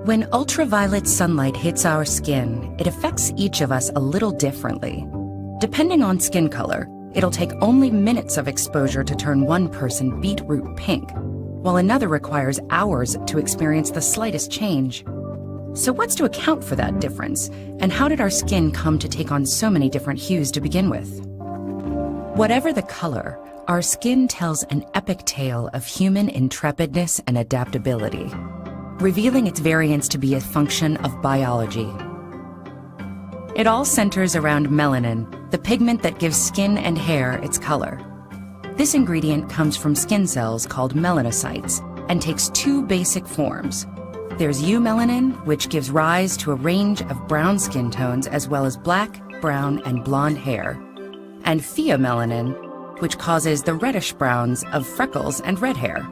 When ultraviolet sunlight hits our skin, it affects each of us a little differently. Depending on skin color, it'll take only minutes of exposure to turn one person beetroot pink, while another requires hours to experience the slightest change. So what's to account for that difference, and how did our skin come to take on so many different hues to begin with? Whatever the color, our skin tells an epic tale of human intrepidness and adaptability, revealing its variance to be a function of biology. It all centers around melanin, the pigment that gives skin and hair its color. This ingredient comes from skin cells called melanocytes and takes two basic forms. There's eumelanin, which gives rise to a range of brown skin tones as well as black, brown, and blonde hair, and pheomelanin, which causes the reddish browns of freckles and red hair.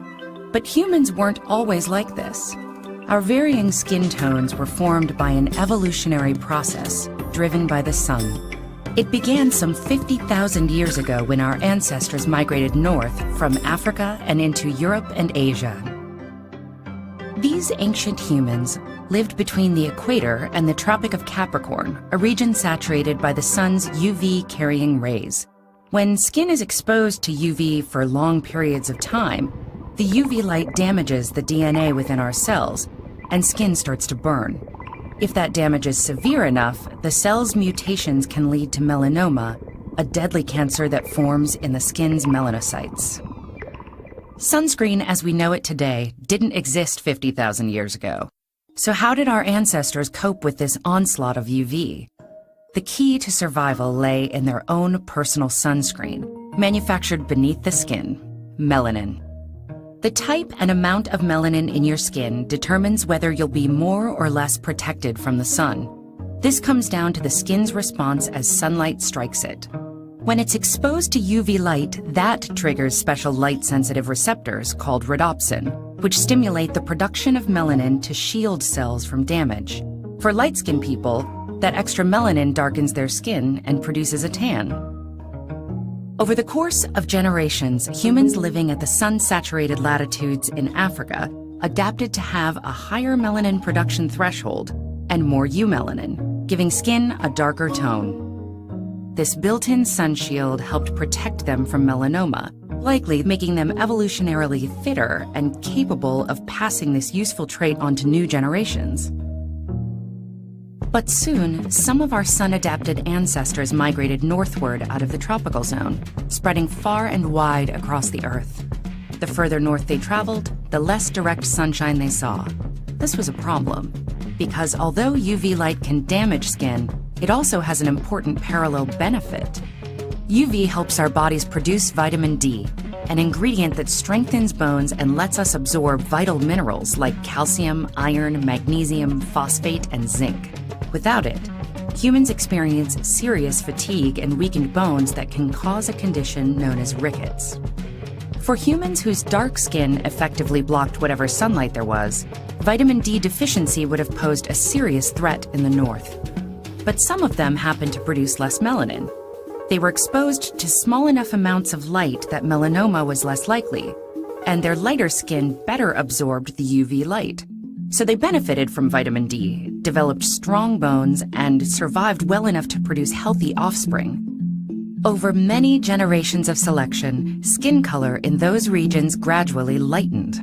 But humans weren't always like this. Our varying skin tones were formed by an evolutionary process driven by the sun. It began some 50,000 years ago when our ancestors migrated north from Africa and into Europe and Asia. These ancient humans lived between the equator and the Tropic of Capricorn, a region saturated by the sun's UV-carrying rays. When skin is exposed to UV for long periods of time, the UV light damages the DNA within our cells, and skin starts to burn. If that damage is severe enough, the cell's mutations can lead to melanoma, a deadly cancer that forms in the skin's melanocytes. Sunscreen as we know it today didn't exist 50,000 years ago. So how did our ancestors cope with this onslaught of UV? The key to survival lay in their own personal sunscreen, manufactured beneath the skin, melanin. The type and amount of melanin in your skin determines whether you'll be more or less protected from the sun. This comes down to the skin's response as sunlight strikes it. When it's exposed to UV light, that triggers special light-sensitive receptors called rhodopsin, which stimulate the production of melanin to shield cells from damage. For light-skinned people, that extra melanin darkens their skin and produces a tan. Over the course of generations, humans living at the sun-saturated latitudes in Africa adapted to have a higher melanin production threshold and more eumelanin, giving skin a darker tone. This built-in sun shield helped protect them from melanoma, likely making them evolutionarily fitter and capable of passing this useful trait on to new generations. But soon, some of our sun-adapted ancestors migrated northward out of the tropical zone, spreading far and wide across the Earth. The further north they traveled, the less direct sunshine they saw. This was a problem, because although UV light can damage skin, it also has an important parallel benefit. UV helps our bodies produce vitamin D, an ingredient that strengthens bones and lets us absorb vital minerals like calcium, iron, magnesium, phosphate, and zinc. Without it, humans experience serious fatigue and weakened bones that can cause a condition known as rickets. For humans whose dark skin effectively blocked whatever sunlight there was, vitamin D deficiency would have posed a serious threat in the north. But some of them happened to produce less melanin. They were exposed to small enough amounts of light that melanoma was less likely, and their lighter skin better absorbed the UV light. So they benefited from vitamin D, developed strong bones, and survived well enough to produce healthy offspring. Over many generations of selection, skin color in those regions gradually lightened.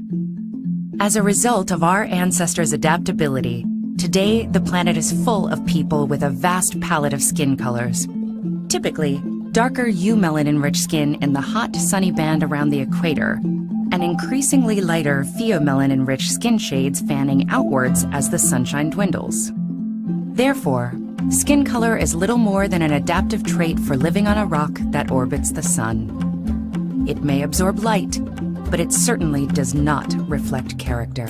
As a result of our ancestors' adaptability, today the planet is full of people with a vast palette of skin colors. Typically, darker eumelanin-rich skin in the hot, sunny band around the equator, and increasingly lighter pheomelanin-rich skin shades fanning outwards as the sunshine dwindles. Therefore, skin color is little more than an adaptive trait for living on a rock that orbits the sun. It may absorb light, but it certainly does not reflect character.